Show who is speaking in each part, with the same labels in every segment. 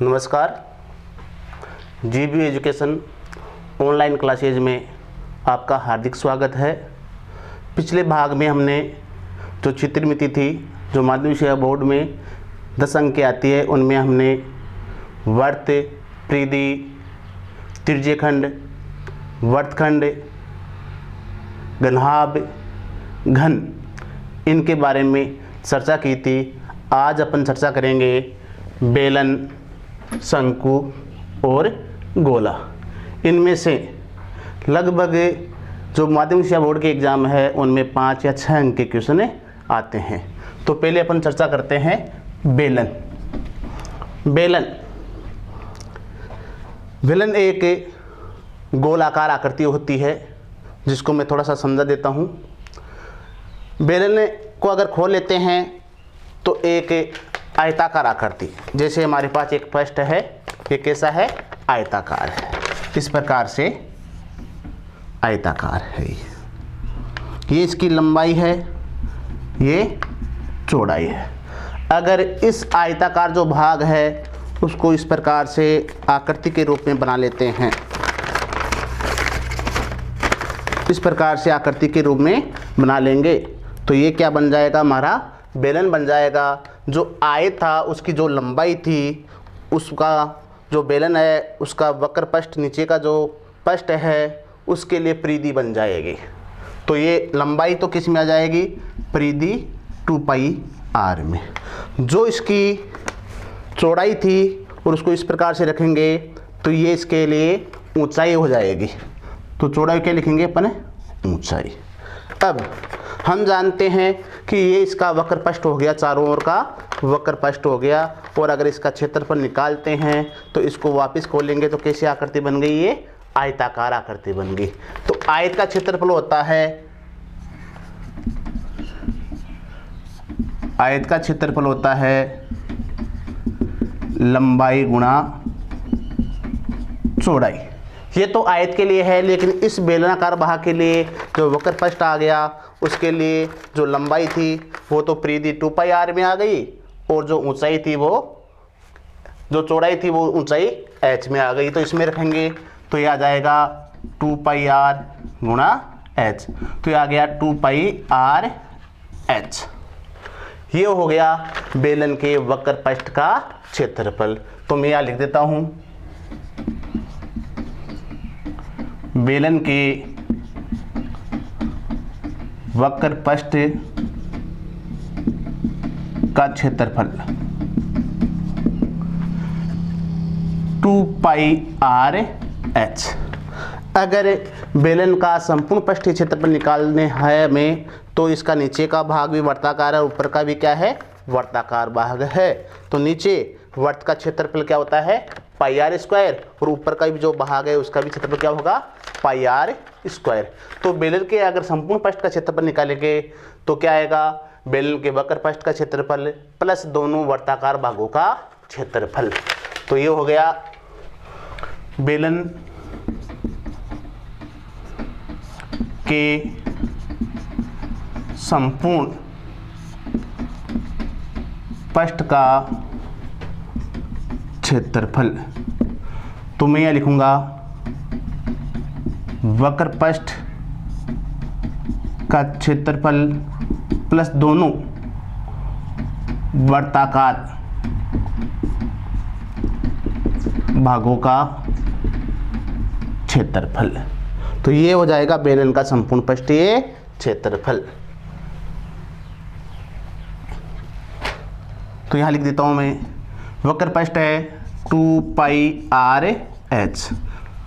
Speaker 1: नमस्कार। GB education online classes में आपका हार्दिक स्वागत है। पिछले भाग में हमने जो चित्रमिति थी, जो माध्यमिक शिक्षा बोर्ड में 10 अंक की आती है, उनमें हमने वर्त, परिधि, त्रिज्यखंड, वर्तखंड, घनाभ, घन, इनके बारे में चर्चा की थी। आज अपन चर्चा करेंगे बेलन, शंकु और गोला। इनमें से लगभग जो माध्यमिक शिक्षा बोर्ड के एग्ज़ाम है उनमें 5 या 6 अंक के क्वेश्चन आते हैं। तो पहले अपन चर्चा करते हैं बेलन। बेलन एक गोलाकार आकृति होती है, जिसको मैं थोड़ा सा समझा देता हूँ। बेलन को अगर खोल लेते हैं तो एक आयताकार आकृति, जैसे हमारे पास एक पृष्ठ है, ये कैसा है? आयताकार है। इस प्रकार से आयताकार है। ये इसकी लंबाई है, ये चौड़ाई है। अगर इस आयताकार जो भाग है उसको इस प्रकार से आकृति के रूप में बना लेते हैं, इस प्रकार से आकृति के रूप में बना लेंगे तो ये क्या बन जाएगा? हमारा बेलन बन जाएगा। जो आयत था उसकी जो लंबाई थी, उसका जो बेलन है उसका वक्र पृष्ठ, नीचे का जो पृष्ठ है उसके लिए परिधि बन जाएगी। तो ये लंबाई तो किस में आ जाएगी? परिधि 2πr में। जो इसकी चौड़ाई थी और उसको इस प्रकार से रखेंगे तो ये इसके लिए ऊंचाई हो जाएगी। तो चौड़ाई क्या लिखेंगे अपन? ऊंचाई। अब हम जानते हैं कि ये इसका वक्र पृष्ठ हो गया, चारों ओर का वक्र पृष्ठ हो गया। और अगर इसका क्षेत्रफल निकालते हैं तो इसको वापस खोलेंगे तो कैसी आकृति बन गई? ये आयताकार आकृति बन गई। तो आयत का क्षेत्रफल होता है, आयत का क्षेत्रफल होता है लंबाई गुणा चौड़ाई। ये तो आयत के लिए है, लेकिन इस बेलनाकार भाग के लिए जो वक्र पृष्ठ आ गया उसके लिए जो लंबाई थी वो तो परिधि 2πr में आ गई, और जो ऊंचाई थी वो, जो चौड़ाई थी वो ऊंचाई h में आ गई। तो इसमें रखेंगे तो ये आ जाएगा 2πr गुणा h। तो ये आ गया 2πrh। ये हो गया बेलन के वक्र पृष्ठ का क्षेत्रफल। तो मैं यहाँ लिख देता हूँ, बेलन के वक्र पृष्ठ का क्षेत्रफल 2πrh। अगर बेलन का संपूर्ण पृष्ठीय क्षेत्रफल निकालने है हमें, तो इसका नीचे का भाग भी वर्ताकार है, ऊपर का भी क्या है? वर्ताकार भाग है। तो नीचे वर्त का क्षेत्रफल क्या होता है? πr², और ऊपर का भी जो भाग है उसका भी क्षेत्रफल क्या होगा? πr²। तो बेलन के अगर संपूर्ण पृष्ठ का क्षेत्रफल निकालेंगे तो क्या आएगा? बेलन के वक्र पृष्ठ का क्षेत्रफल प्लस दोनों वर्ताकार भागों का क्षेत्रफल। तो ये हो गया बेलन के संपूर्ण पृष्ठ का क्षेत्रफल। तो मैं यह लिखूंगा वक्र पृष्ठ का क्षेत्रफल प्लस दोनों वर्ताकार भागों का क्षेत्रफल। तो ये हो जाएगा बेलन का संपूर्ण पृष्ठीय क्षेत्रफल। तो यहाँ लिख देता हूँ मैं, वक्र पृष्ठ है 2πrh,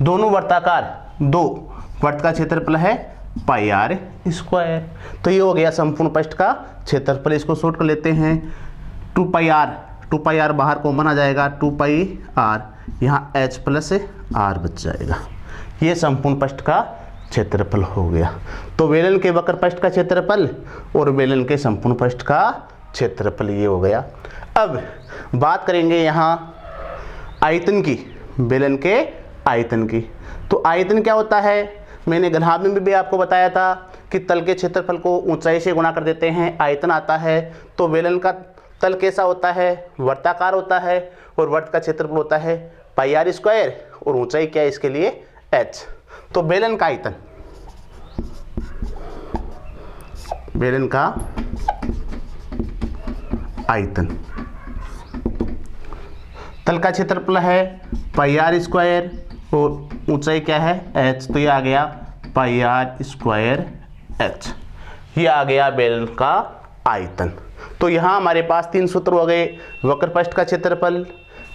Speaker 1: दोनों वर्ताकार, दो वर्त का क्षेत्रफल है πr²। तो ये हो गया संपूर्ण पृष्ठ का क्षेत्रफल। इसको शॉर्ट कर लेते हैं, 2πr बाहर कॉमन आ जाएगा, 2πr, यहाँ h प्लस r बच जाएगा। ये संपूर्ण पृष्ठ का क्षेत्रफल हो गया। तो बेलन के वक्र पृष्ठ का क्षेत्रफल और बेलन के संपूर्ण पृष्ठ का क्षेत्रफल ये हो गया। अब बात करेंगे यहाँ आयतन की, बेलन के आयतन की। तो आयतन क्या होता है? मैंने घनाभ में भी आपको बताया था कि तल के क्षेत्रफल को ऊंचाई से गुणा कर देते हैं, आयतन आता है। तो बेलन का तल कैसा होता है, वर्ताकार होता है, और वर्त का क्षेत्रफल होता है पाई आर स्क्वायर, और ऊंचाई क्या है इसके लिए h। तो बेलन का आयतन, बेलन का आयतन, तल का क्षेत्रफल है पाई आर स्क्वायर और ऊंचाई क्या है h, तो ये आ गया पाई आर स्क्वायर h, ये आ गया बेलन का आयतन। तो यहाँ हमारे पास 3 सूत्र हो गए, वक्र पृष्ठ का क्षेत्रफल,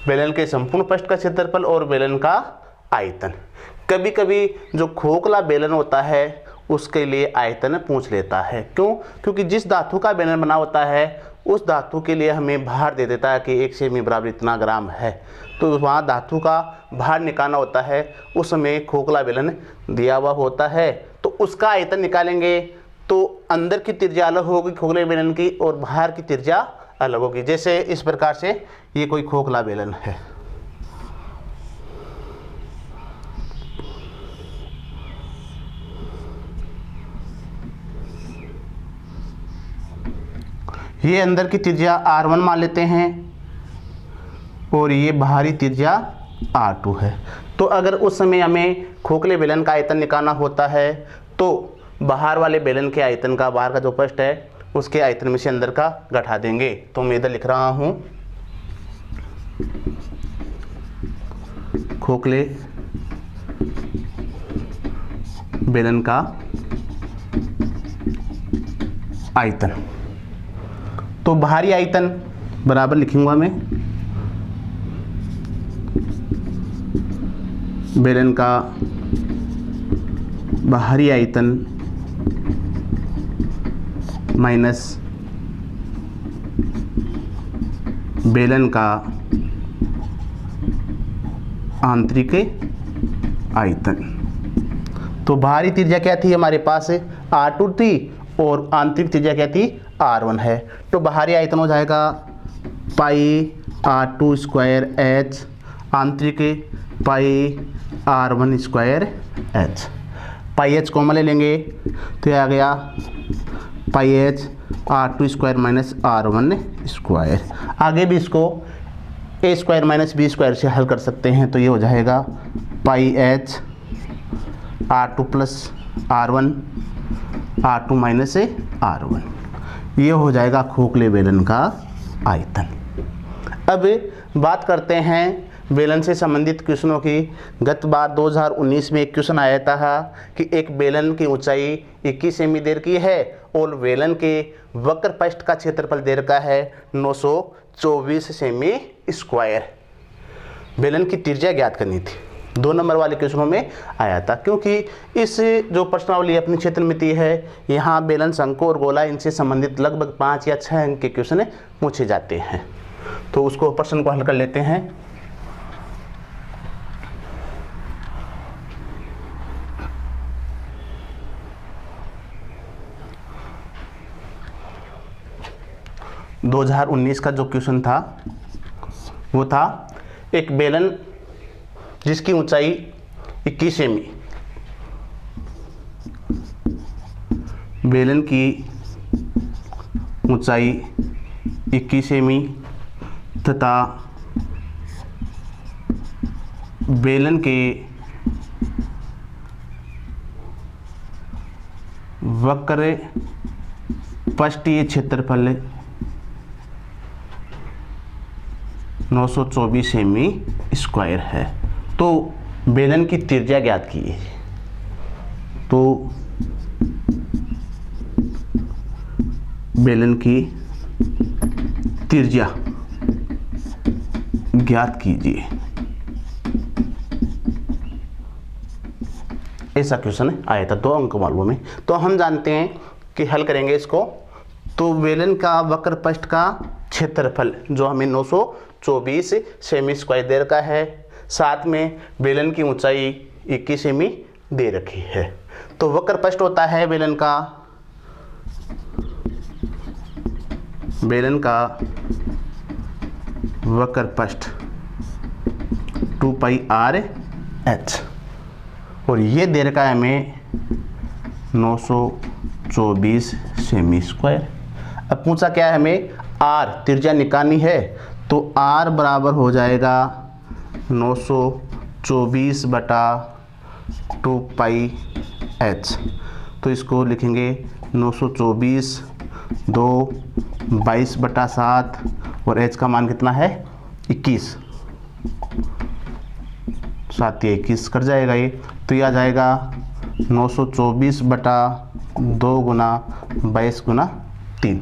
Speaker 1: बेलन के संपूर्ण पृष्ठ का क्षेत्रफल और बेलन का आयतन। कभी कभी जो खोखला बेलन होता है उसके लिए आयतन पूछ लेता है, क्यों? क्योंकि जिस धातु का बेलन बना होता है उस धातु के लिए हमें भार दे देता है कि 1 सेमी बराबर इतना ग्राम है, तो वहाँ धातु का भार निकालना होता है, उस समय खोखला बेलन दिया हुआ होता है, तो उसका आयतन निकालेंगे तो अंदर की त्रिज्या अलग होगी खोखले बेलन की और बाहर की त्रिज्या अलग होगी। जैसे इस प्रकार से ये कोई खोखला बेलन है, ये अंदर की त्रिज्या R1 मान लेते हैं और ये बाहरी त्रिज्या R2 है। तो अगर उस समय हमें खोखले बेलन का आयतन निकालना होता है तो बाहर वाले बेलन के आयतन का, बाहर का जो पृष्ठ है उसके आयतन में से अंदर का घटा देंगे। तो मैं इधर लिख रहा हूँ खोखले बेलन का आयतन, तो बाहरी आयतन बराबर लिखूंगा मैं बेलन का बाहरी आयतन माइनस बेलन का आंतरिक आयतन। तो बाहरी त्रिज्या क्या थी हमारे पास R2 थी और आंतरिक त्रिज्या क्या थी R1 है। तो बाहरी आयतन हो जाएगा पाई R2 स्क्वायर h, आंतरिक पाई R1 स्क्वायर h। पाई h कॉमन ले लेंगे तो ये आ गया पाई h R2 square minus R1 square. आगे भी इसको a square minus b square से हल कर सकते हैं, तो ये हो जाएगा पाई h R2 plus R1 R2 minus R1। ये हो जाएगा खोखले बेलन का आयतन। अब बात करते हैं बेलन से संबंधित क्वेश्चनों की। गत बार 2019 में एक क्वेश्चन आया था कि एक बेलन की ऊंचाई 21 सेमी दे रखी है और बेलन के वक्र पृष्ठ का क्षेत्रफल दे रखा है 924 सेमी स्क्वायर। बेलन की त्रिज्या ज्ञात करनी थी, 2 नंबर वाले क्वेश्चनों में आया था। क्योंकि इस जो प्रश्नावली अपनी क्षेत्रमिति है, यहाँ बेलन, शंकु और गोला इनसे संबंधित लगभग 5 या 6 अंक के क्वेश्चन पूछे जाते हैं। तो उसको प्रश्न को हल कर लेते हैं। – 2019 का जो क्वेश्चन था वो था एक बेलन जिसकी ऊंचाई 21 सेमी, बेलन की ऊंचाई 21 सेमी तथा बेलन के वक्र पृष्ठीय क्षेत्रफल 924 सेमी स्क्वायर है। तो बेलन की त्रिज्या ज्ञात कीजिए। तो बेलन की त्रिज्या ज्ञात कीजिए, ऐसा क्वेश्चन आया था 2 अंक मालूम है। तो हम जानते हैं कि हल करेंगे इसको। तो बेलन का वक्र पृष्ठ का क्षेत्रफल जो हमें 924 सेमी स्क्वायर दे रखा है, साथ में बेलन की ऊंचाई 21 सेमी दे रखी है। तो वक्र पृष्ठ होता है बेलन का वक्र पृष्ठ 2 पाई r h, और ये दे रखा है हमें 924 सेमी स्क्वायर। अब पूछा क्या है हमें आर त्रिज्या निकालनी है तो आर बराबर हो जाएगा 924 बटा 2 पाई एच। तो इसको लिखेंगे 924 2 22 बटा 7 और एच का मान कितना है 21, 7 या 21 कर जाएगा ये। तो ये आ जाएगा 924 बटा 2 गुना 22 गुना 3।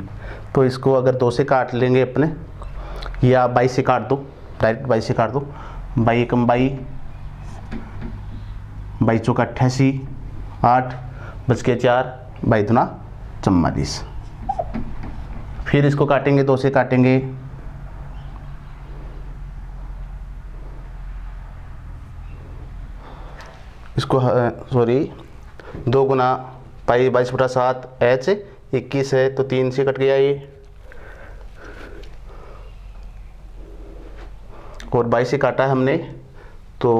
Speaker 1: तो इसको अगर 2 से काट लेंगे अपने या 22 से काट दो, डायरेक्ट 22 से काट दो। 22 एकम 22, 22 चौका 88, 8 बच के 4, 22 दूना 44। फिर इसको काटेंगे, 2 से काटेंगे, इसको सॉरी 2 गुना पाई 22 बटा 7 एच 21 है तो 3 से कट गया ये, और 22 से काटा है हमने तो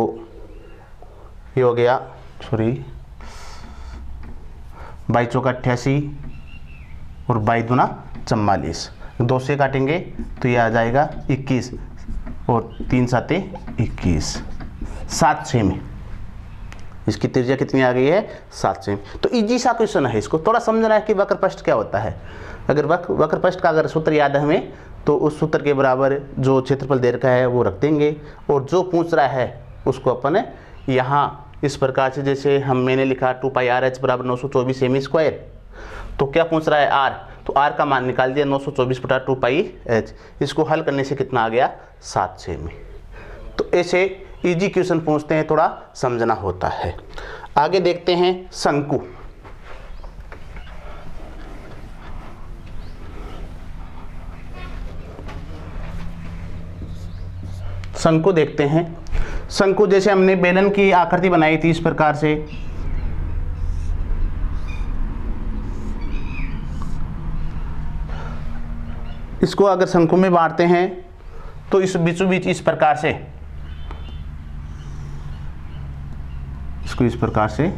Speaker 1: ये हो गया, सॉरी 22 चौका 88 और 22 दूना 44। 2 से काटेंगे तो ये आ जाएगा 21 और 3 साते 21, 7 सेमी। इसकी त्रिज्या कितनी आ गई है 7 सेमी। तो इजी सा क्वेश्चन है, इसको थोड़ा समझना है कि वक्रपृष्ठ क्या होता है। अगर वक्रपृष्ठ का अगर सूत्र याद है हमें तो उस सूत्र के बराबर जो क्षेत्रफल दे रखा है वो रख देंगे, और जो पूछ रहा है उसको अपन यहाँ इस प्रकार से, जैसे मैंने लिखा 2 पाई आर एच बराबर 924 सेमी स्क्वायर। तो क्या पूछ रहा है आर, तो आर का मान निकाल दिया 924 बटा 2 पाई एच। इसको हल करने से कितना आ गया 7 सेमी। तो ऐसे इजी क्वेश्चन पूछते हैं, थोड़ा समझना होता है। आगे देखते हैं शंकु। शंकु देखते हैं। शंकु जैसे हमने बेलन की आकृति बनाई थी इस प्रकार से, इसको अगर शंकु में बांटते हैं तो इस बीचों बीच इस प्रकार से, इसको इस प्रकार से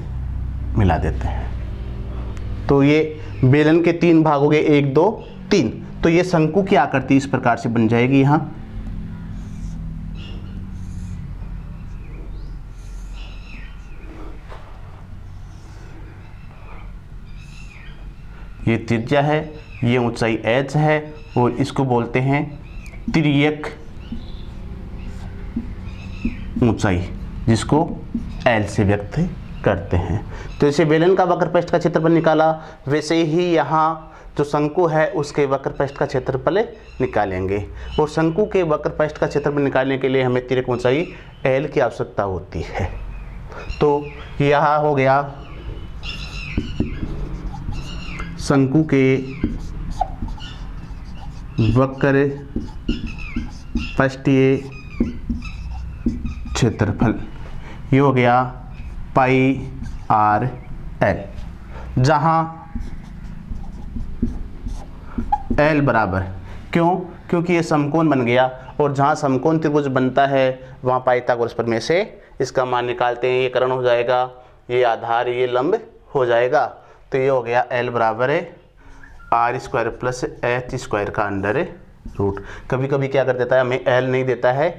Speaker 1: मिला देते हैं। तो ये बेलन के 3 भाग हो गए, 1 2 3। तो ये शंकु की आकृति इस प्रकार से बन जाएगी। यहाँ ये त्रिज्या है, ये ऊंचाई h है, और इसको बोलते हैं तिर्यक ऊंचाई, जिसको L से व्यक्त करते हैं। तो जैसे बेलन का वक्रपृष्ठ का क्षेत्रफल निकाला, वैसे ही यहाँ जो शंकु है उसके वक्रपृष्ठ का क्षेत्रफल निकालेंगे। और शंकु के वक्रपृष्ठ का क्षेत्रफल निकालने के लिए हमें तिर्यक ऊंचाई L की आवश्यकता होती है। तो यहाँ हो गया शंकु के वक्रपृष्ठीय क्षेत्रफल, ये हो गया पाई आर एल, जहाँ एल बराबर, क्योंकि ये समकोण बन गया, और जहाँ समकोण त्रिभुज बनता है वहाँ पाइथागोरस प्रमेय से इसका मान निकालते हैं। ये कर्ण हो जाएगा, ये आधार, ये लंब हो जाएगा। तो ये हो गया एल बराबर है r square plus h square का अंडर रूट। कभी कभी क्या कर देता है, हमें एल नहीं देता है,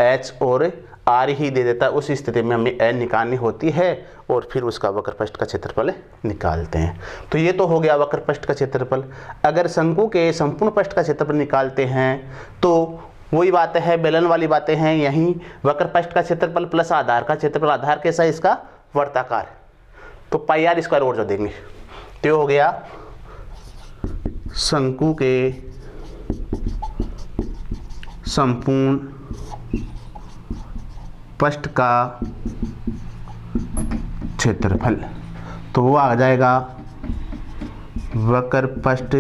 Speaker 1: एच और आर ही दे देता है। उस स्थिति में हमें एल निकालनी होती है और फिर उसका वक्रपृष्ठ का क्षेत्रफल निकालते हैं। तो ये तो हो गया वक्रपृष्ठ का क्षेत्रफल। अगर शंकु के संपूर्ण पृष्ठ का क्षेत्रफल निकालते हैं तो वही बातें हैं, बेलन वाली बातें हैं। यहीं वक्रपृष्ठ का क्षेत्रफल प्लस आधार का क्षेत्रफल, आधार कैसा है इसका वर्ताकार, तो पाई आर स्क्वायर और जो देंगे। तो हो गया शंकु के संपूर्ण पृष्ठ का क्षेत्रफल, तो वो आ जाएगा वक्रपृष्ठ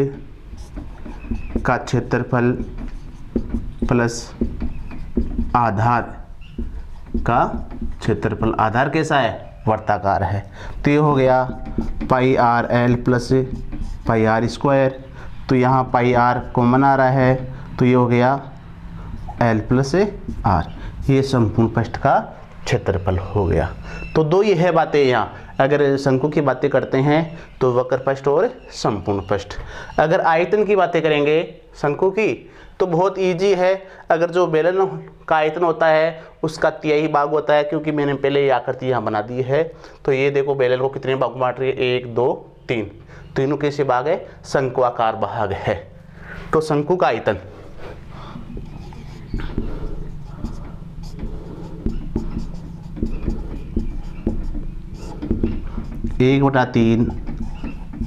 Speaker 1: का क्षेत्रफल प्लस आधार का क्षेत्रफल। आधार कैसा है वर्ताकार है। तो ये हो गया pi R L plus pi R square. तो यहाँ पाई आर कॉमन आ रहा है, तो ये हो गया एल प्लस आर। ये संपूर्ण पृष्ठ का क्षेत्रफल हो गया। तो दो ये है बातें यहाँ, अगर शंकु की बातें करते हैं तो वक्र पृष्ठ और संपूर्ण पृष्ठ। अगर आयतन की बातें करेंगे शंकु की तो बहुत इजी है। अगर जो बेलन का आयतन होता है उसका तिहाई भाग होता है, क्योंकि मैंने पहले ये आकृति यहाँ बना दी है। तो ये देखो बेलन को कितने भाग बांट रही है, 1 2 3, तीनों कैसे भाग है, शंक्वाकार भाग है। तो शंकु का आयतन एक बटा 3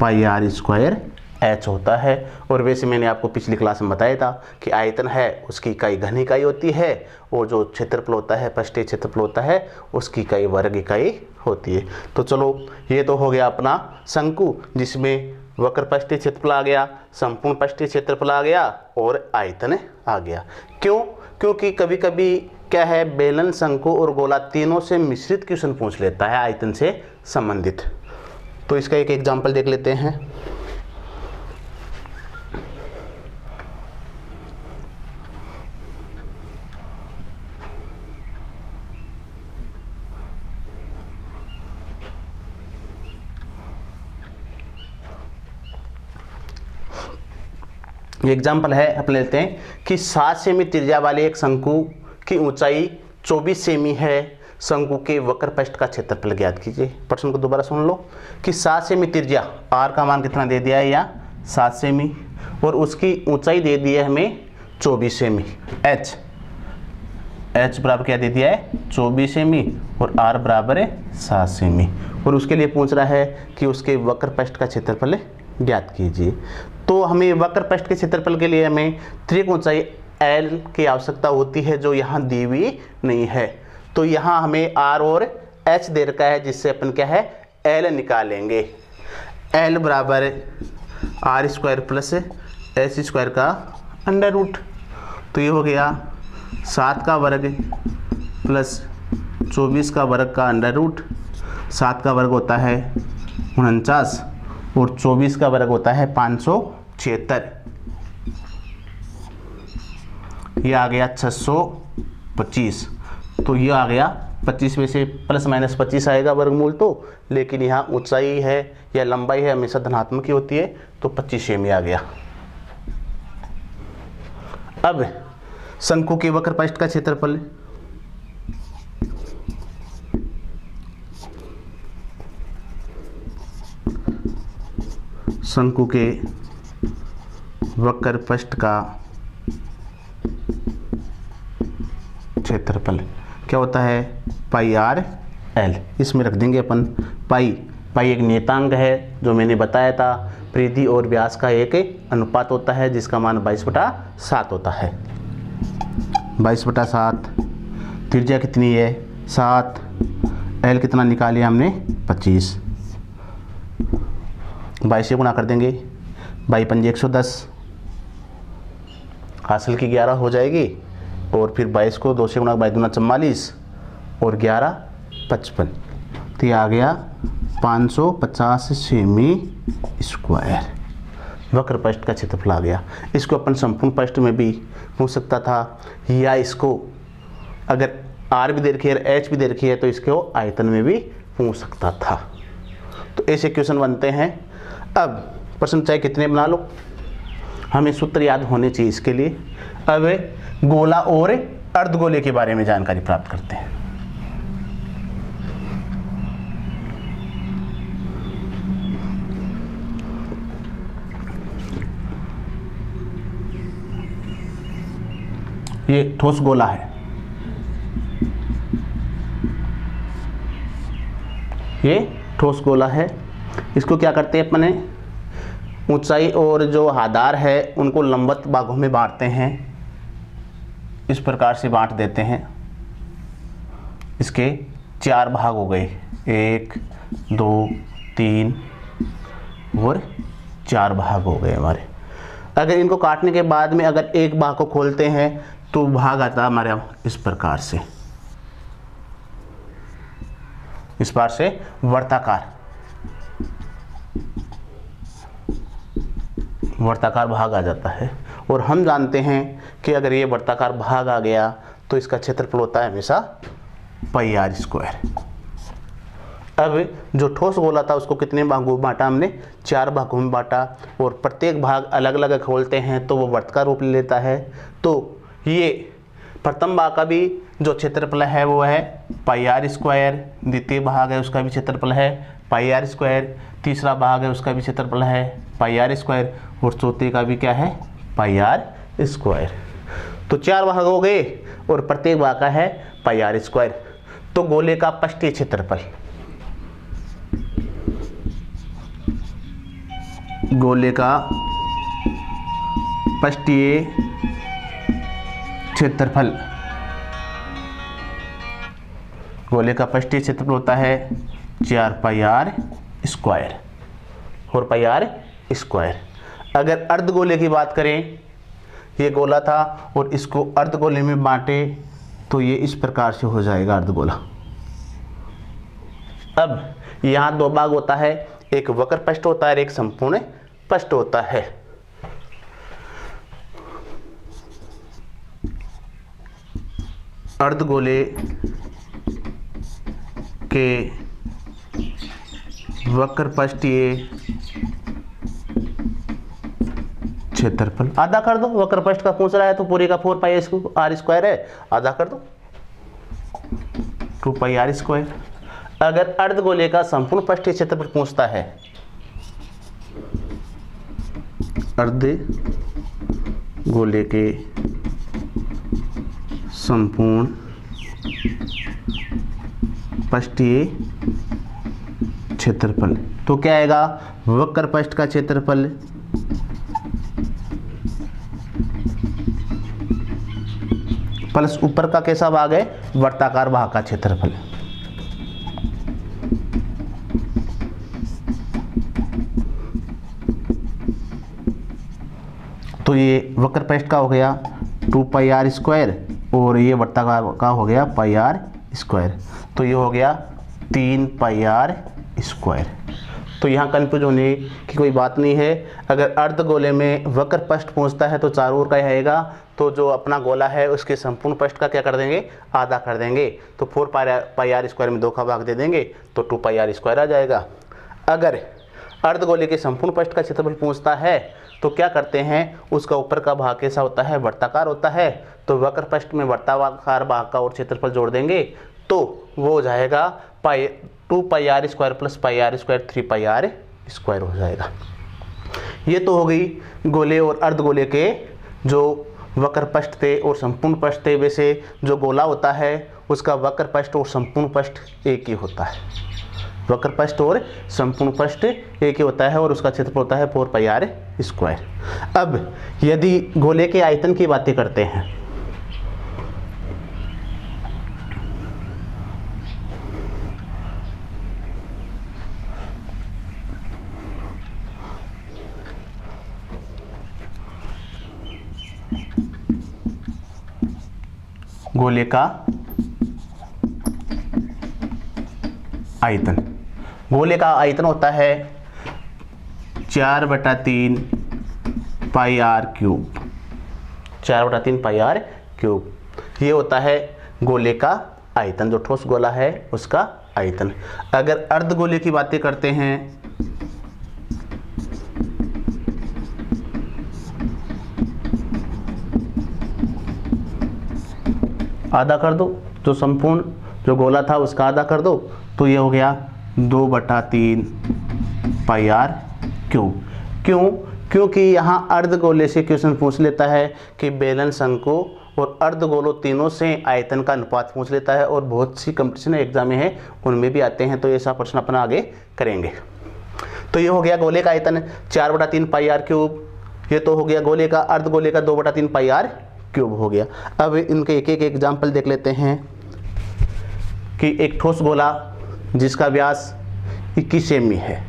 Speaker 1: पाई आर स्क्वायर एच होता है। और वैसे मैंने आपको पिछली क्लास में बताया था कि आयतन है उसकी इकाई घन इकाई होती है, और जो क्षेत्रफल होता है पृष्ठीय क्षेत्रफल होता है उसकी इकाई वर्ग इकाई होती है। तो चलो ये तो हो गया अपना शंकु, जिसमें वक्र पृष्ठीय क्षेत्रफल आ गया, संपूर्ण पृष्ठीय क्षेत्रफल आ गया और आयतन आ गया। क्यों? क्योंकि कभी कभी क्या है, बेलन शंकु और गोला तीनों से मिश्रित क्वेश्चन पूछ लेता है आयतन से संबंधित। तो इसका एक एग्जाम्पल देख लेते हैं। एग्जाम्पल है, अपने लेते हैं कि 7 सेमी त्रिज्या वाले एक शंकु की ऊंचाई 24 सेमी है। शंकु के वक्र पृष्ठ का क्षेत्रफल ज्ञात कीजिए। प्रश्न को दोबारा सुन लो कि 7 सेमी त्रिज्या, आर का मान कितना दे दिया है या 7 सेमी, और उसकी ऊंचाई दे दी है हमें 24 सेमी। एच बराबर क्या दे दिया है, 24 सेमी, और आर बराबर है 7 सेमी। और उसके लिए पूछ रहा है कि उसके वक्र पृष्ठ का क्षेत्रफल ज्ञात कीजिए। तो हमें वक्र पृष्ठ के क्षेत्रफल के लिए हमें त्रिक ऊंचाई L की आवश्यकता होती है, जो यहाँ दी हुई नहीं है। तो यहाँ हमें R और H दे रखा है, जिससे अपन क्या है L निकालेंगे। L बराबर r square plus h square का अंडर रूट। तो ये हो गया 7 का वर्ग प्लस 24 का वर्ग का अंडर रूट। 7 का वर्ग होता है 49 और 24 का वर्ग होता है 576। ये आ गया 625। तो ये आ गया 25 में से प्लस माइनस 25 आएगा वर्गमूल तो, लेकिन यहाँ ऊंचाई है या लंबाई है हमेशा धनात्मक ही होती है, तो 25 सेमी आ गया। अब शंकु के वक्र पृष्ठ का क्षेत्रफल, शंकु के वक्र पृष्ठ का क्षेत्रफल क्या होता है, पाई आर एल। इसमें रख देंगे अपन पाई। पाई एक नियतांक है जो मैंने बताया था, परिधि और व्यास का एक अनुपात होता है, जिसका मान 22/7 होता है। 22/7। त्रिज्या कितनी है 7, एल कितना निकालिया हमने 25। 22 से गुणा कर देंगे, 22×5 110, हासिल की 11 हो जाएगी। और फिर 22 को 2 से गुणा, 22×2 44 और 11 55। तो ये आ गया 550 सेमी स्क्वायर वक्र पृष्ठ का क्षेत्रफल आ गया। इसको अपन संपूर्ण पृष्ठ में भी पूछ सकता था, या इसको अगर आर भी दे रखी है एच भी दे रखी है तो इसको आयतन में भी पूछ सकता था। तो ऐसे क्वेश्चन बनते हैं। अब प्रश्न चाहे कितने बना लो, हमें सूत्र याद होने चाहिए इसके लिए। अब गोला और अर्धगोले के बारे में जानकारी प्राप्त करते हैं। ये ठोस गोला है, ये ठोस गोला है। इसको क्या करते हैं अपने, ऊंचाई और जो आधार है उनको लंबवत भागों में बांटते हैं। इस प्रकार से बांट देते हैं। इसके 4 भाग हो गए, 1 2 3 और 4 भाग हो गए हमारे। अगर इनको काटने के बाद में अगर एक भाग को खोलते हैं तो भाग आता है हमारे इस प्रकार से, इस प्रकार से वर्ताकार भाग आ जाता है। और हम जानते हैं कि अगर ये वर्ताकार भाग आ गया तो इसका क्षेत्रफल होता है हमेशा पाई आर स्क्वायर। अब जो ठोस गोला था उसको कितने भागों में बांटा हमने, 4 भागों में बांटा, और प्रत्येक भाग अलग अलग खोलते हैं तो वो वृत्त का रूप ले लेता है। तो ये प्रथम भाग का भी जो क्षेत्रफल है वो है पाई आर स्क्वायर, द्वितीय भाग है उसका भी क्षेत्रफल है पाई आर स्क्वायर, तीसरा भाग है उसका भी क्षेत्रफल है पाई आर स्क्वायर, और चौथे का भी क्या है, पाई आर स्क्वायर। तो 4 भाग हो गए और प्रत्येक भाग का है पाई आर स्क्वायर। तो गोले का पृष्ठीय क्षेत्रफल, गोले का पृष्ठीय क्षेत्रफल, गोले का पृष्ठीय क्षेत्रफल होता है 4 pi R square, 4 pi R square. अगर अर्धगोले की बात करें, ये गोला था और इसको अर्धगोले में बांटे तो ये इस प्रकार से हो जाएगा अर्धगोला। अब यहाँ 2 भाग होता है, एक वक्र पृष्ठ होता है और एक संपूर्ण पृष्ठ होता है। अर्धगोले के वक्र पृष्ठीय क्षेत्रफल, आधा कर दो, वक्र पृष्ठ का पूछ रहा है तो पूरे का 4 पाई आर स्क्वायर है, आधा कर दो 2 पाई आर स्क्वायर। अगर अर्धगोले का संपूर्ण पृष्ठीय क्षेत्रफल पूछता है, अर्धगोले के संपूर्ण पृष्ठीय क्षेत्रफल, तो क्या आएगा, वक्र पृष्ठ का क्षेत्रफल प्लस ऊपर का कैसा भाग है, वर्ताकार भाग का क्षेत्रफल। तो ये वक्र पृष्ठ का हो गया 2 पाई आर स्क्वायर और ये वर्ताकार का हो गया पाई आर स्क्वायर, तो ये हो गया 3 पाई आर स्क्वायर। तो यहाँ कंफ्यूज होने की कोई बात नहीं है। अगर अर्धगोले में वक्र पृष्ठ पूछता है तो चारों ओर का आएगा, तो जो अपना गोला है उसके संपूर्ण पृष्ठ का क्या कर देंगे, आधा कर देंगे, तो 4 पाई आर स्क्वायर में 2 का भाग दे देंगे तो 2 पाई आर स्क्वायर आ जाएगा। अगर अर्धगोले के संपूर्ण पृष्ठ का क्षेत्रफल पूछता है तो क्या करते हैं, उसका ऊपर का भाग कैसा होता है, वर्ताकार होता है, तो वक्र पृष्ठ में वर्ताकार भाग का और क्षेत्रफल जोड़ देंगे तो वो हो जाएगा 2 pi R square plus pi R square 3 pi R square हो जाएगा। ये तो हो गई गोले और अर्धगोले के जो वक्र पृष्ठ थे और संपूर्ण पृष्ठ थे। वैसे जो गोला होता है उसका वक्र पृष्ठ और संपूर्ण पृष्ठ एक ही होता है, वक्र पृष्ठ और संपूर्ण पृष्ठ एक ही होता है और उसका क्षेत्रफल होता है 4 पाई आर स्क्वायर। अब यदि गोले के आयतन की बातें करते हैं, गोले का आयतन, गोले का आयतन होता है 4/3 pi R cube, 4/3 pi R cube. ये होता है गोले का आयतन, जो ठोस गोला है उसका आयतन। अगर अर्धगोले की बातें करते हैं, आधा कर दो, जो संपूर्ण जो गोला था उसका आधा कर दो, तो ये हो गया 2/3 पाई आर क्यूब। क्यों? क्योंकि यहाँ अर्धगोले से क्वेश्चन पूछ लेता है कि बेलन, शंकु और अर्धगोलों तीनों से आयतन का अनुपात पूछ लेता है, और बहुत सी कंपटीशन एग्जाम में है उनमें भी आते हैं, तो ऐसा प्रश्न अपना आगे करेंगे। तो ये हो गया गोले का आयतन 4/3 पाई आर क्यूब। ये तो हो गया गोले का, अर्धगोले का 2/3 पाई आर क्यूब हो गया। अब इनके एक एक एग्जाम्पल देख लेते हैं कि एक ठोस गोला जिसका व्यास 21 सेमी है,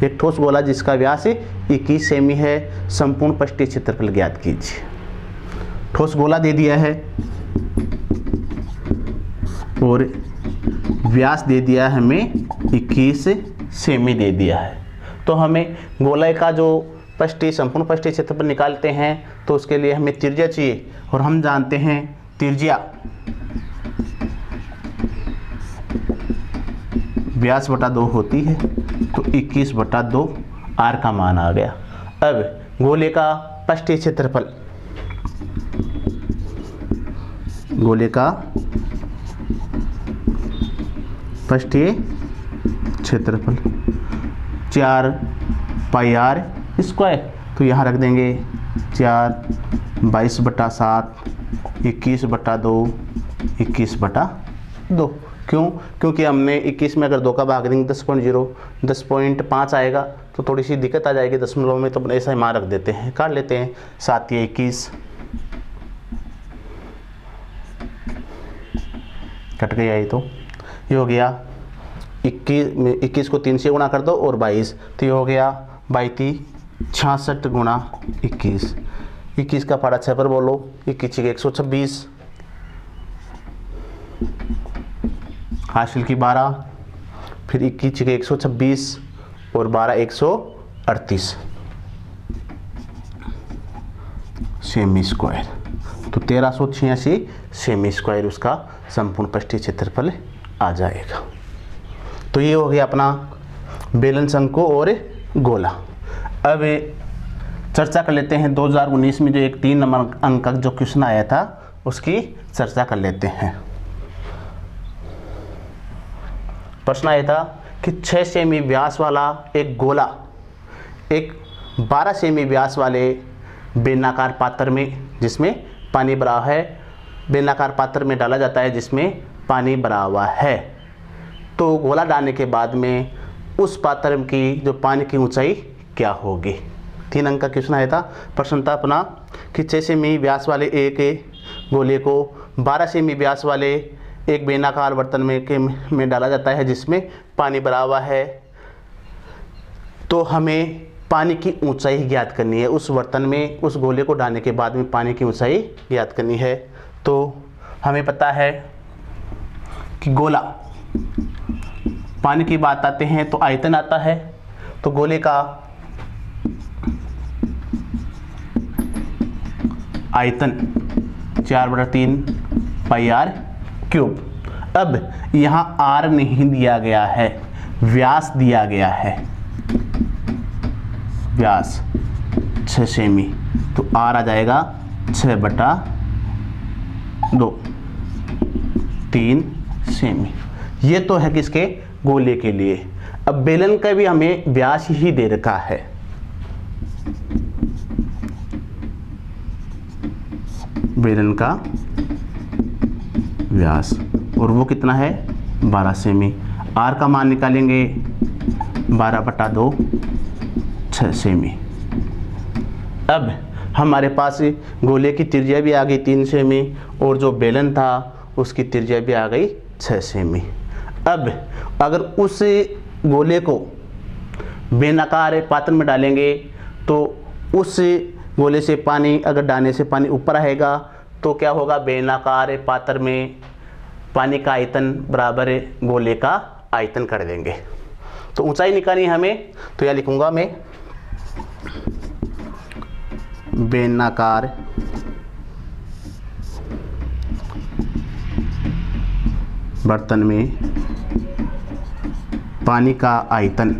Speaker 1: एक ठोस गोला जिसका व्यास 21 सेमी है, संपूर्ण पृष्ठीय क्षेत्रफल ज्ञात कीजिए। ठोस गोला दे दिया है और व्यास दे दिया है हमें 21 सेमी दे दिया है। तो हमें गोले का जो पृष्ठीय संपूर्ण पृष्ठीय क्षेत्रफल निकालते हैं तो उसके लिए हमें त्रिज्या चाहिए, और हम जानते हैं त्रिज्या व्यास बटा 2 होती है, तो 21/2 आर का मान आ गया। अब गोले का पृष्ठीय क्षेत्रफल, गोले का पृष्ठीय क्षेत्रफल 4 पाई आर स्क्वायर, तो यहाँ रख देंगे 4 22/7 21/2 21/2। क्यों? क्योंकि हमने 21 में अगर 2 का भाग देंगे 10.0 10.5 आएगा, तो थोड़ी सी दिक्कत आ जाएगी दशमलव में, तो ऐसा ही मान रख देते हैं, काट लेते हैं। 7 या 21 कट गया, ये तो ये हो गया 21 को 3 से गुणा कर दो और 22, तो ये हो गया 22 66 गुणा 21, 21 का पारा 6 पर बोलो, 21 के 126 हासिल की 12, फिर 21 के 126 और 12 138 सेमी स्क्वायर, तो 1386 सेमी स्क्वायर उसका संपूर्ण पृष्ठीय क्षेत्रफल आ जाएगा। तो ये हो गया अपना बेलन शंकु और गोला। अब चर्चा कर लेते हैं 2019 में जो एक 3 नंबर अंक का जो क्वेश्चन आया था उसकी चर्चा कर लेते हैं। प्रश्न आया था कि 6 सेमी व्यास वाला एक गोला एक 12 सेमी व्यास वाले बेलनाकार पात्र में, जिसमें पानी भरा है, बेलनाकार पात्र में डाला जाता है जिसमें पानी भरा हुआ है। तो गोला डालने के बाद में उस पात्र की जो पानी की ऊंचाई क्या होगी। 3 अंक का क्वेश्चन आया था। प्रश्न था अपना कि 6 सेमी व्यास वाले एक गोले को 12 सेमी व्यास वाले एक बेलनाकार बर्तन में डाला जाता है जिसमें पानी भरा हुआ है। तो हमें पानी की ऊंचाई ज्ञात करनी है। उस बर्तन में उस गोले को डालने के बाद में पानी की ऊंचाई ज्ञात करनी है। तो हमें पता है कि गोला, पानी की बात आते हैं तो आयतन आता है। तो गोले का आयतन 4/3 पाई आर क्यूब। अब यहाँ आर नहीं दिया गया है, व्यास दिया गया है, व्यास 6 सेमी, तो आर आ जाएगा 6/2 3 सेमी। ये तो है किसके, गोले के लिए। अब बेलन का भी हमें व्यास ही दे रखा है, बेलन का व्यास, और वो कितना है 12 सेमी। आर का मान निकालेंगे 12/2 6 सेमी। अब हमारे पास गोले की त्रिज्या भी आ गई 3 सेमी और जो बेलन था उसकी त्रिज्या भी आ गई 6 सेमी। अब अगर उस गोले को बेलनाकार पात्र में डालेंगे तो उस गोले से पानी, अगर डालने से पानी ऊपर आएगा तो क्या होगा, बेलनाकार पात्र में पानी का आयतन बराबर गोले का आयतन कर देंगे। तो ऊंचाई निकालनी हमें, तो यह लिखूंगा मैं बेलनाकार बर्तन में पानी का आयतन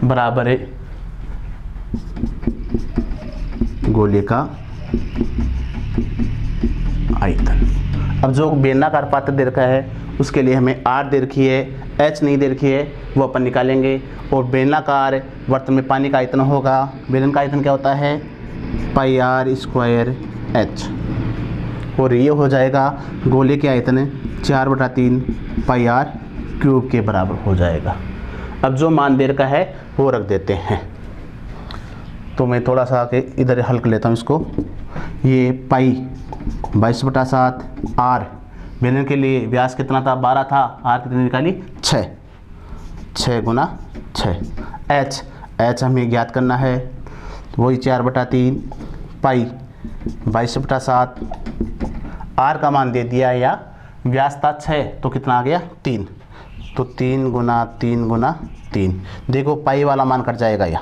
Speaker 1: बराबर है गोले का आयतन। अब जो बेलनाकार पात्र दे रखा है उसके लिए हमें आर दे रखी है, एच नहीं दे रखी है, वो अपन निकालेंगे। और बेलनाकार बर्तन में पानी का आयतन होगा, बेलन का आयतन क्या होता है पाई आर स्क्वायर एच, और ये हो जाएगा गोले के आयतन 4/3 पाई आर क्यूब के बराबर हो जाएगा। अब जो मान दे रखा है वो रख देते हैं। तो मैं थोड़ा सा आके इधर हल कर लेता हूँ इसको। ये पाई 22/7 आर, बेलन के लिए व्यास कितना था 12 था, आर कितनी निकाली 6 गुना 6। एच हमें ज्ञात करना है, तो वही 4/3 पाई 22/7 आर का मान दे दिया, या व्यास था 6 तो कितना आ गया 3, तो 3 गुना 3 गुना 3। देखो पाई वाला मान कट जाएगा, या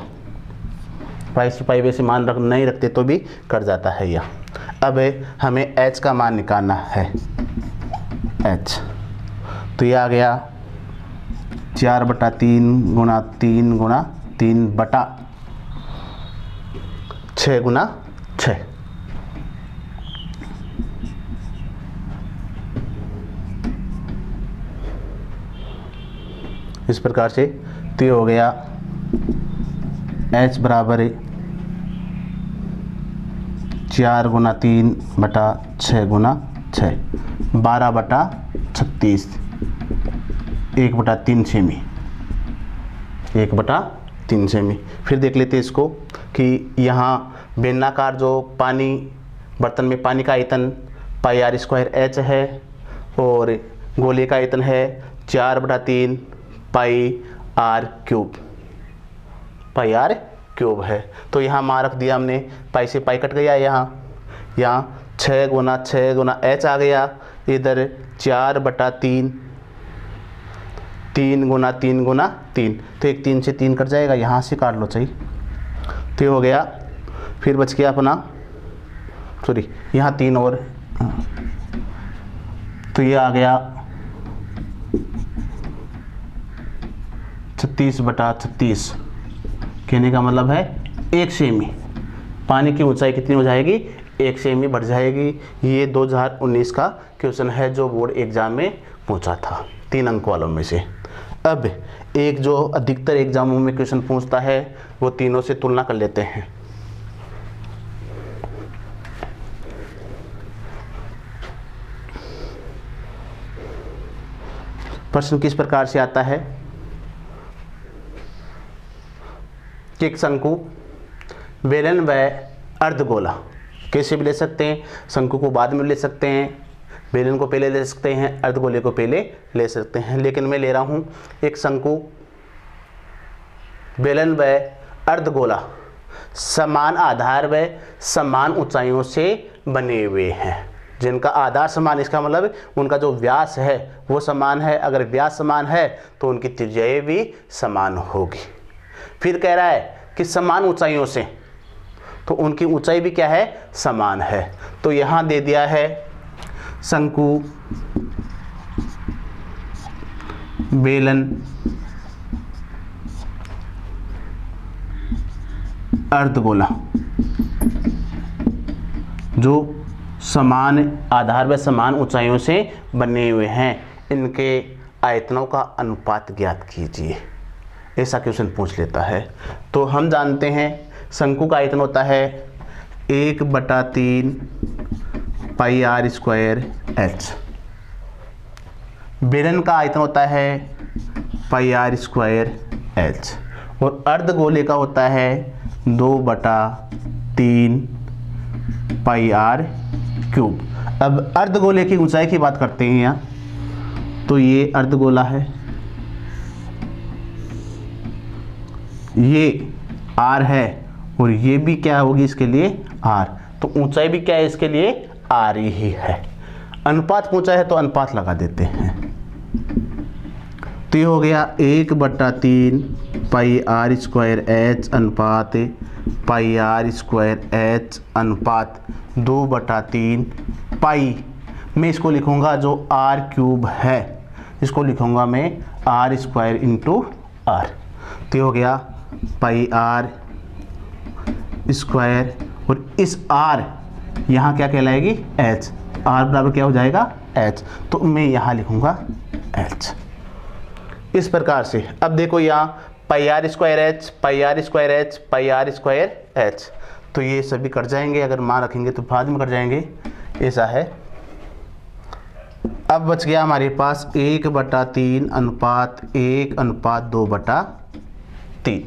Speaker 1: पाई से पाई वैसे मान नहीं रखते तो भी कट जाता है यह। अब हमें एच का मान निकालना है, एच, तो ये आ गया 4/3 गुणा 3 गुणा 3/6 गुणा 6। इस प्रकार से तो ये हो गया h बराबर 4 गुणा 3/6 गुणा 6, 12/36, 1/3 सेमी, 1/3 सेमी। फिर देख लेते हैं इसको कि यहाँ बेलनाकार जो पानी बर्तन में पानी का आयतन πr² है और गोले का आयतन है 4/3 πr³ है। तो यहाँ मान रख दिया हमने, पाई से पाई कट गया, यहाँ 6 गुना 6 गुना h आ गया, इधर 4/3 3 गुना 3 गुना 3, तो एक 3 से 3 कट जाएगा, यहाँ से काट लो चाहिए। तो ये हो गया, फिर बच गया अपना, सॉरी यहाँ 3 और, तो ये आ गया 36/36। कहने का मतलब है 1 सेमी। पानी की ऊंचाई कितनी हो जाएगी? 1 सेमी बढ़ जाएगी। ये 2019 का क्वेश्चन है जो बोर्ड एग्जाम में पूछा था 3 अंक वालों में से। अब एक जो अधिकतर एग्जामों में क्वेश्चन पूछता है वो तीनों से तुलना कर लेते हैं। प्रश्न किस प्रकार से आता है कि एक शंकु, बेलन व अर्धगोला, कैसे भी ले सकते हैं, शंकु को बाद में ले सकते हैं, बेलन को पहले ले सकते हैं, अर्धगोले को पहले ले सकते हैं, लेकिन मैं ले रहा हूं एक शंकु, बेलन व अर्धगोला समान आधार व समान ऊंचाइयों से बने हुए हैं, जिनका आधार समान, इसका मतलब उनका जो व्यास है वो समान है। अगर व्यास समान है तो उनकी त्रिज्याएं भी समान होगी। फिर कह रहा है कि समान ऊंचाइयों से, तो उनकी ऊंचाई भी क्या है? समान है। तो यहां दे दिया है शंकु, बेलन, अर्धगोला जो समान आधार व समान ऊंचाइयों से बने हुए हैं, इनके आयतनों का अनुपात ज्ञात कीजिए, ऐसा क्वेश्चन पूछ लेता है। तो हम जानते हैं शंकु का आयतन होता है 1/3 πr²h, बेलन का आयतन होता है πr²h और अर्धगोले का होता है 2/3 πr³। अब अर्धगोले की ऊंचाई की बात करते हैं यहाँ, तो ये अर्धगोला है, ये r है और ये भी क्या होगी इसके लिए? r। तो ऊंचाई भी क्या है इसके लिए? r ही है। अनुपात पूछा है तो अनुपात लगा देते हैं। तो ये हो गया 1/3 πr² अनुपात πr²h अनुपात 2/3 पाई, मैं इसको लिखूंगा जो r³ है, इसको लिखूंगा मैं r² × r। तो हो गया πr² और इस r यहाँ क्या कहलाएगी? h। r बराबर क्या हो जाएगा? h। तो मैं यहाँ लिखूंगा h। इस प्रकार से अब देखो यहाँ πr²h πr²h πr²h, तो ये सभी कट जाएंगे, अगर मान रखेंगे तो बाद में कट जाएंगे, ऐसा है। अब बच गया हमारे पास 1/3 अनुपात 1 अनुपात 2/3।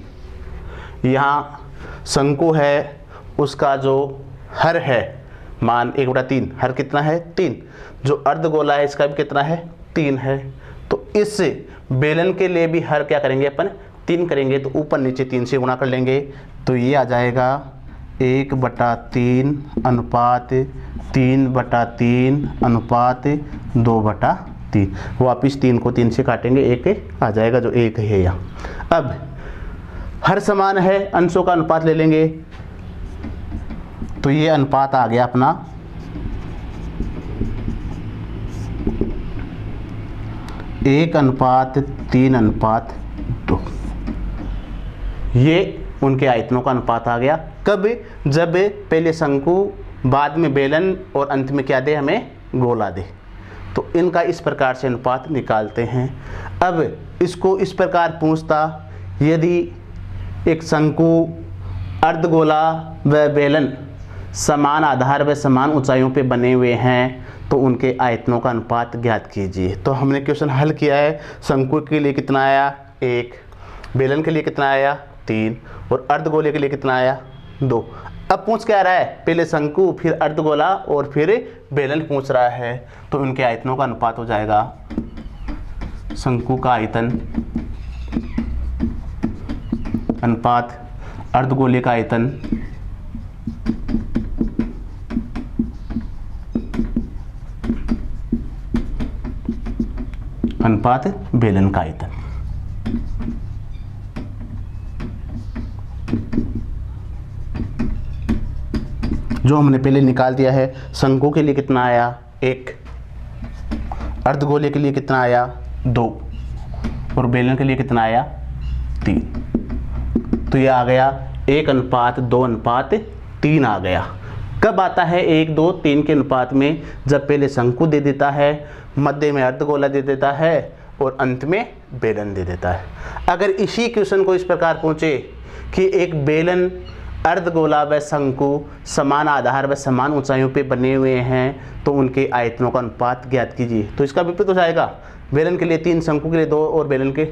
Speaker 1: यहाँ शंकु है, उसका जो हर है मान 1/3, हर कितना है? 3। जो अर्धगोला है इसका भी कितना है? 3 है। तो इस बेलन के लिए भी हर क्या करेंगे अपन? 3 करेंगे, तो ऊपर नीचे 3 से गुणा कर लेंगे, तो ये आ जाएगा 1/3 अनुपात 3/3 अनुपात 2/3। वापिस 3 को 3 से काटेंगे, 1 आ जाएगा जो 1 है यहाँ। अब हर समान है, अंशों का अनुपात ले लेंगे, तो ये अनुपात आ गया अपना 1 1:3:2। ये उनके आयतनों का अनुपात आ गया। कब? जब पहले शंकु, बाद में बेलन और अंत में क्या दे, हमें गोला दे। तो इनका इस प्रकार से अनुपात निकालते हैं। अब इसको इस प्रकार पूछता, यदि एक शंकु, अर्धगोला व बेलन समान आधार व समान ऊंचाइयों पे बने हुए हैं तो उनके आयतनों का अनुपात ज्ञात कीजिए। तो हमने क्वेश्चन हल किया है। शंकु के लिए कितना आया? 1, बेलन के लिए कितना आया? 3, और अर्धगोले के लिए कितना आया? 2। अब पूछ क्या रहा है? पहले शंकु, फिर अर्धगोला और फिर बेलन पूछ रहा है। तो उनके आयतनों का अनुपात हो जाएगा शंकु का आयतन अनुपात अर्धगोले का आयतन अनुपात बेलन का आयतन। जो हमने पहले निकाल दिया है। शंकु के लिए कितना आया? 1, अर्धगोले के लिए कितना आया? 2, और बेलन के लिए कितना आया? 3। तो ये आ गया 1:2:3 आ गया। कब आता है 1, 2, 3 के अनुपात में? जब पहले शंकु दे देता है, मध्य में अर्धगोला दे देता है और अंत में बेलन दे देता है। अगर इसी क्वेश्चन को इस प्रकार पूछे कि एक बेलन, अर्धगोला व शंकु समान आधार व समान ऊंचाइयों पे बने हुए हैं तो उनके आयतनों का अनुपात ज्ञात कीजिए, तो इसका विपरीत हो जाएगा। बेलन के लिए 3, शंकु के लिए 2 और बेलन के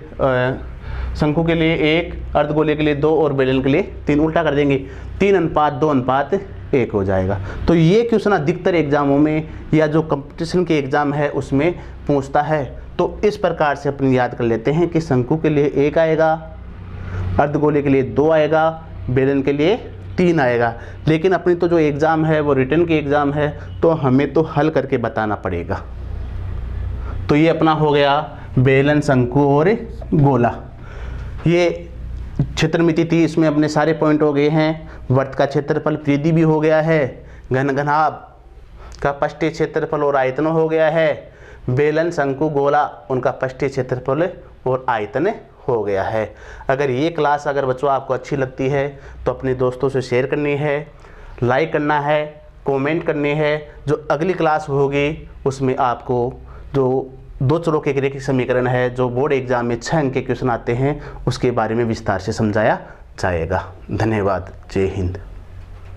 Speaker 1: शंकु के लिए 1, अर्धगोले के लिए 2 और बेलन के लिए 3। उल्टा कर देंगे, 3:2:1 हो जाएगा। तो ये क्वेश्चन अधिकतर एग्जामों में या जो कंपटीशन के एग्जाम है उसमें पूछता है। तो इस प्रकार से अपन याद कर लेते हैं कि शंकु के लिए 1 आएगा, अर्धगोले के लिए 2 आएगा, बेलन के लिए 3 आएगा। लेकिन अपनी तो जो एग्ज़ाम है वो रिटर्न की एग्ज़ाम है, तो हमें तो हल करके बताना पड़ेगा। तो ये अपना हो गया बेलन, शंकु और गोला। ये क्षेत्रमिति थी, इसमें अपने सारे पॉइंट हो गए हैं। वर्त का क्षेत्रफल परिधि भी हो गया है, घनघनाभ का पृष्ठीय क्षेत्रफल और आयतन हो गया है, बेलन, शंकु, गोला उनका पृष्ठीय क्षेत्रफल और आयतन हो गया है। अगर ये क्लास अगर बच्चों आपको अच्छी लगती है तो अपने दोस्तों से शेयर करनी है, लाइक करना है, कमेंट करनी है। जो अगली क्लास होगी उसमें आपको जो 2 चरों के रैखिक समीकरण है, जो बोर्ड एग्जाम में 6 अंक के क्वेश्चन आते हैं, उसके बारे में विस्तार से समझाया जाएगा। धन्यवाद। जय हिंद।